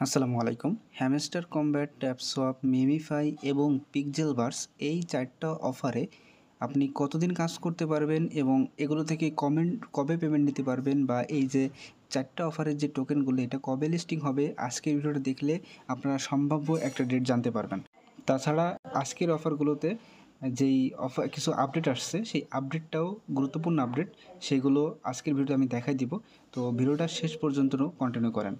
আসসালামু আলাইকুম। Hamster combat, TapSwap, MemeFi এবং পিক্সেলভার্স এই ৪টা অফারে আপনি কতদিন কাজ করতে পারবেন এবং এগুলো থেকে কবে পেমেন্ট নিতে পারবেন, বা এই যে ৪টা অফারের যে টোকেনগুলো এটা কবে লিস্টিং হবে, আজকের ভিডিওটা দেখলে আপনারা সম্ভাব্য একটা ডেট জানতে পারবেন। তাছাড়া আজকের অফারগুলোতে যেই অফার কিছু আপডেট আসছে, সেই আপডেটটাও গুরুত্বপূর্ণ আপডেট, সেগুলো আজকের ভিডিওতে আমি দেখাই দিব। তো ভিডিওটা শেষ পর্যন্ত কন্টিনিউ করেন।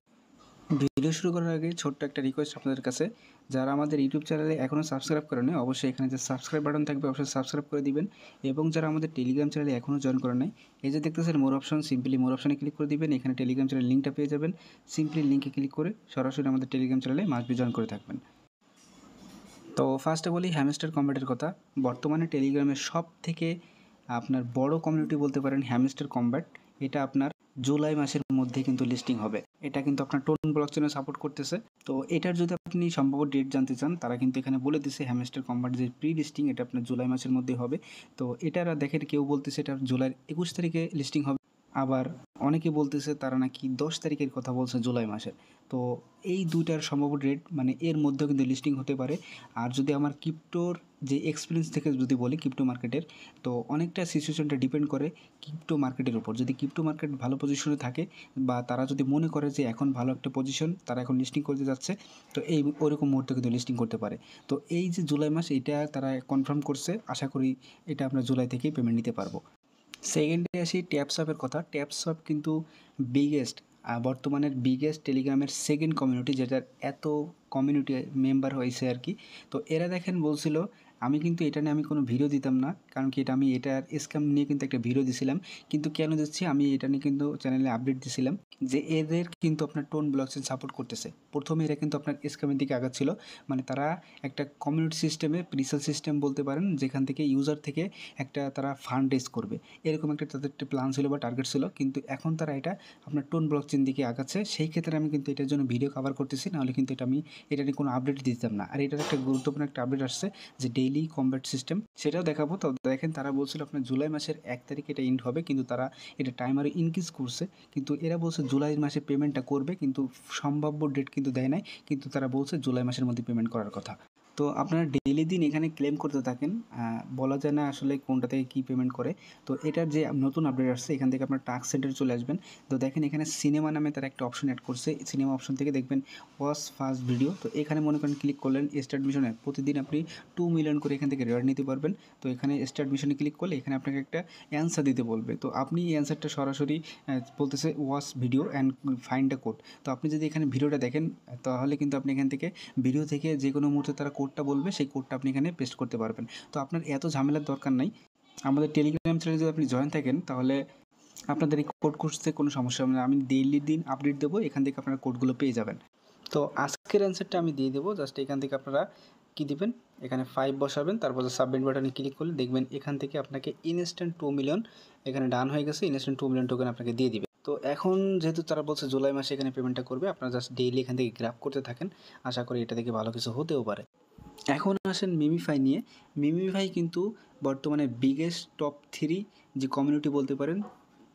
ভিডিও শুরু করার আগে ছোট্ট একটা রিকোয়েস্ট আপনাদের কাছে, যারা আমাদের ইউটিউব চ্যানেলে এখনও সাবস্ক্রাইব করেনি অবশ্যই এখানে যে সাবস্ক্রাইব বাটন থাকবে অবশ্যই সাবস্ক্রাইব করে দিবেন, এবং যারা আমাদের টেলিগ্রাম চ্যানেলে এখনও জয়েন করে নাই, এই যে দেখতেছেন মোর অপশন, সিম্পলি মোর অপশনে ক্লিক করে দিবেন। এখানে টেলিগ্রাম চ্যানেলের লিঙ্কটা পেয়ে যাবেন। সিম্পলি লিঙ্কে ক্লিক করে সরাসরি আমাদের টেলিগ্রাম চ্যানেলে মাস্ট বি জয়েন করে থাকবেন। তো ফার্স্টে বলি হ্যামস্টার কমব্যাটের কথা। বর্তমানে টেলিগ্রামের সব থেকে আপনার বড় কমিউনিটি বলতে পারেন হ্যামস্টার কমব্যাট। এটা আপনার জুলাই মাসের মধ্যে কিন্তু লিস্টিং হবে। এটা কিন্তু আপনার টোন ব্লকচেনে সাপোর্ট করতেছে। তো এটার যদি আপনি সম্ভাব্য ডেট জানতে চান, তারা কিন্তু এখানে বলে দিছে হ্যামস্টার কমব্যাট যে প্রি লিস্টিং এটা আপনার জুলাই মাসের মধ্যে হবে। তো এটারা দেখেন কেউ বলতেছে এটা জুলাইয়ের 21 তারিখে লিস্টিং হবে, আবার অনেকে বলতেছে তারা নাকি 10 তারিখের কথা বলছে জুলাই মাসের। তো এই দুইটার সম্ভাব্য ডেট মানে এর মধ্যেও কিন্তু লিস্টিং হতে পারে। আর যদি আমার ক্রিপ্টোর যে এক্সপিরিয়েন্স থেকে যদি বলি ক্রিপ্টো মার্কেটের, তো অনেকটা সিচুয়েশনটা ডিপেন্ড করে ক্রিপ্টো মার্কেটের উপর। যদি ক্রিপ্টো মার্কেট ভালো পজিশনে থাকে বা তারা যদি মনে করে যে এখন ভালো একটা পজিশন, তারা এখন লিস্টিং করতে যাচ্ছে, তো এই ওইরকম মুহূর্তে কিন্তু লিস্টিং করতে পারে। তো এই যে জুলাই মাস এটা তারা কনফার্ম করছে, আশা করি এটা আমরা জুলাই থেকেই পেমেন্ট নিতে পারবো। সেকেন্ডে আসি ট্যাপসঅ্যাপের কথা। ট্যাপসঅ্যাপ কিন্তু বিগেস্ট বর্তমানের বিগেস্ট টেলিগ্রামের সেকেন্ড কমিউনিটি, যেটার এত কমিউনিটি মেম্বার হয়েছে আর কি। তো এরা দেখেন বলছিল, আমি কিন্তু এটা নিয়ে আমি কোনো ভিডিও দিতাম না, কারণ কি এটা আমি এটার স্ক্যাম নিয়ে কিন্তু একটা ভিডিও দিছিলাম। কিন্তু কেন দিচ্ছি, আমি এটা নিয়ে কিন্তু চ্যানেলে আপডেট দিছিলাম যে এদের কিন্তু আপনার টোন ব্লকচেন সাপোর্ট করতেছে। প্রথমে এরা কিন্তু আপনার স্ক্যামের দিকে আগাচ্ছিল, মানে তারা একটা কমিউনিটি সিস্টেমে প্রিসেল সিস্টেম বলতে পারেন, যেখান থেকে ইউজার থেকে একটা তারা ফান্ড রেজ করবে, এরকম একটা তাদের একটা প্ল্যান ছিল বা টার্গেট ছিল। কিন্তু এখন তারা এটা আপনার টোন ব্লকচেন দিকে আগাচ্ছে। সেই ক্ষেত্রে আমি কিন্তু এটার জন্য ভিডিও কভার করতেছি, নাহলে কিন্তু এটা আমি এটা নিয়ে কোনো আপডেট দিতাম না। আর এটার একটা গুরুত্বপূর্ণ একটা আপডেট আসছে যে ডেইলি কমব্যাট সিস্টেম, সেটাও দেখাবো। তো দেখেন তারা বলছিল আপনার জুলাই মাসের 1 তারিখে এটা এন্ড হবে, কিন্তু তারা এটা টাইম আরও ইনক্রিজ করছে। কিন্তু এরা বলছে জুলাই মাসে পেমেন্টটা করবে, কিন্তু সম্ভাব্য ডেট কিন্তু দেয় নাই, কিন্তু তারা বলছে জুলাই মাসের মধ্যে পেমেন্ট করার কথা। তো আপনারা ডেইলি দিন এখানে ক্লেম করতে থাকেন, বলা যায় না আসলে কোনটা থেকে কী পেমেন্ট করে। তো এটার যে নতুন আপডেট আসছে, এখান থেকে আপনার টাস্ক সেন্টারে চলে আসবেন। তো দেখেন এখানে সিনেমা নামে তারা একটা অপশন অ্যাড করছে। সিনেমা অপশন থেকে দেখবেন ওয়াচ ফার্স্ট ভিডিও। তো এখানে মনে করেন ক্লিক করলেন স্টার্ট মিশনে, প্রতিদিন আপনি 2 মিলিয়ন করে এখান থেকে রেওয়ার্ড নিতে পারবেন। তো এখানে স্টার্ট মিশনে ক্লিক করলে এখানে আপনাকে একটা অ্যান্সার দিতে বলবে। তো আপনি এই অ্যান্সারটা সরাসরি বলতেছে watch video and find the code. তো আপনি যদি এখানে ভিডিওটা দেখেন, তাহলে কিন্তু আপনি এখান থেকে ভিডিও থেকে যে কোনো মুহূর্তে তারা কোডটা বলবে, সেই কোডটা আপনি এখানে পেস্ট করতে পারবেন। তো আপনার এত ঝামেলার দরকার নাই। আমাদের টেলিগ্রাম চ্যানেলে যদি আপনি জয়েন থাকেন, তাহলে আপনাদের এই কোড খুঁজতে কোনো সমস্যা হবে না। আমি ডেইলি দিন আপডেট দেবো, এখান থেকে আপনারা কোডগুলো পেয়ে যাবেন। তো আজকের অ্যান্সারটা আমি দিয়ে দেবো। জাস্ট এখান থেকে আপনারা কী দিবেন, এখানে 5 বসাবেন, তারপর সাবমিট বাটনে ক্লিক করলে দেখবেন এখান থেকে আপনাকে ইনস্ট্যান্ট 2 মিলিয়ন এখানে ডান হয়ে গেছে। ইনস্ট্যান্ট 2 মিলিয়ন টোকেন আপনাকে দিয়ে দিবে। তো এখন যেহেতু তারা বলছে জুলাই মাসে এখানে পেমেন্টটা করবে, আপনারা জাস্ট ডেইলি এখান থেকে গ্র্যাব করতে থাকেন। আশা করি এটা থেকে ভালো কিছু হতেও পারে। এখন আসেন মিমিফাই নিয়ে। মিমিফাই কিন্তু বর্তমানে বিগেস্ট টপ 3 যে কমিউনিটি বলতে পারেন,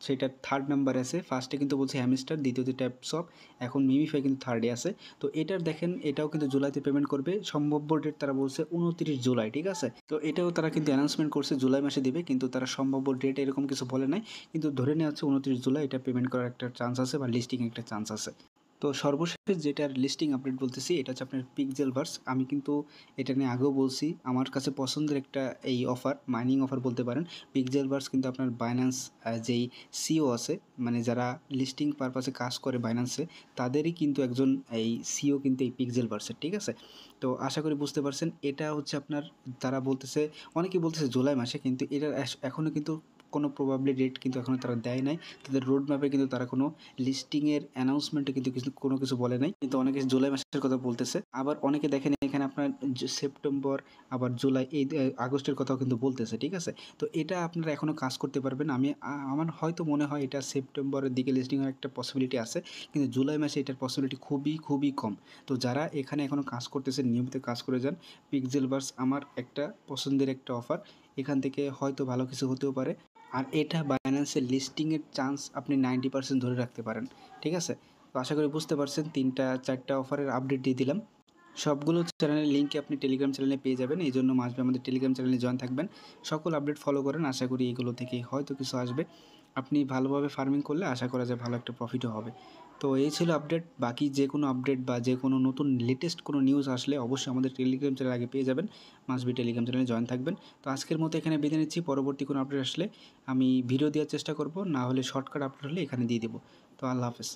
সেটার 3rd নাম্বারে আছে। ফার্স্টে কিন্তু বলছে হ্যামস্টার, দ্বিতীয়তে ট্যাপসপ, এখন মিমিফাই কিন্তু 3rd-এ আছে। তো এটার দেখেন এটাও কিন্তু জুলাইতে পেমেন্ট করবে। সম্ভাব্য ডেট তারা বলছে 29 জুলাই, ঠিক আছে? তো এটাও তারা কিন্তু অ্যানাউন্সমেন্ট করছে জুলাই মাসে দেবে, কিন্তু তারা সম্ভাব্য ডেট এরকম কিছু বলে নাই। কিন্তু ধরে নেওয়া হচ্ছে 29 জুলাই এটা পেমেন্ট করার একটা চান্স আছে, বা লিস্টিং একটা চান্স আছে। তো সর্বশেষ যেটার লিস্টিং আপডেট বলতেছি, এটা হচ্ছে আপনার পিক্সেলভার্স। আমি কিন্তু এটা নিয়ে আগেও বলছি, আমার কাছে পছন্দের একটা এই অফার, মাইনিং অফার বলতে পারেন। পিক্সেলভার্স কিন্তু আপনার বাইন্যান্স যেই সিও আছে, মানে যারা লিস্টিং পারপাসে কাজ করে বাইন্যান্সে, তাদেরই কিন্তু একজন এই সিও কিন্তু এই পিক্সেলভার্সের, ঠিক আছে? তো আশা করি বুঝতে পারছেন। এটা হচ্ছে আপনার, তারা বলতেছে, অনেকেই বলতেছে জুলাই মাসে, কিন্তু এটার এখনও কিন্তু কোনো প্রবাবলি ডেট কিন্তু এখনও তারা দেয় নাই। তাদের রোড ম্যাপে কিন্তু তারা কোনো লিস্টিংয়ের অ্যানাউন্সমেন্টে কিন্তু কোনো কিছু বলে নাই। কিন্তু অনেকে জুলাই মাসের কথা বলতেছে, আবার অনেকে দেখেন এখানে আপনার সেপ্টেম্বর, আবার জুলাই, এই আগস্টের কথাও কিন্তু বলতেছে, ঠিক আছে? তো এটা আপনারা এখনও কাজ করতে পারবেন। আমি আমার হয়তো মনে হয় এটা সেপ্টেম্বরের দিকে লিস্টিং হওয়ার একটা পসিবিলিটি আছে, কিন্তু জুলাই মাসে এটার পসিবিলিটি খুবই খুবই কম। তো যারা এখানে এখনও কাজ করতেছেন নিয়মিত কাজ করে যান। পিক্সেলভার্স আমার একটা পছন্দের একটা অফার, এখান থেকে হয়তো ভালো কিছু হতেও পারে। আর এটা বাইন্যান্সের লিস্টিংয়ের চান্স আপনি 90% ধরে রাখতে পারেন, ঠিক আছে? তো আশা করি বুঝতে পারছেন 3টা 4টা অফারের আপডেট দিয়ে দিলাম। সবগুলো চ্যানেলের লিঙ্কই আপনি টেলিগ্রাম চ্যানেলে পেয়ে যাবেন। এইজন্য মাস্ট বি আমাদের টেলিগ্রাম চ্যানেলে জয়েন থাকবেন। সকল আপডেট ফলো করেন। আশা করি এগুলো থেকে হয়তো কিছু আসবে। আপনি ভালোভাবে ফার্মিং করলে আশা করা যায় ভালো একটা প্রফিটও হবে। তো এই ছিল আপডেট। বাকি যে কোনো আপডেট বা যে কোনো নতুন লেটেস্ট কোনো নিউজ আসলে অবশ্যই আমাদের টেলিগ্রাম চ্যানেলে আগে পেয়ে যাবেন। মাস্ট বি টেলিগ্রাম চ্যানেলে জয়েন থাকবেন। তো আজকের মতো এখানে বিদায় নিচ্ছি। পরবর্তী কোনো আপডেট আসলে আমি ভিডিও দেওয়ার চেষ্টা করব। না হলে শর্টকাট আপলোড হলে এখানে দিয়ে দেবো। তো আল্লাহ হাফেজ।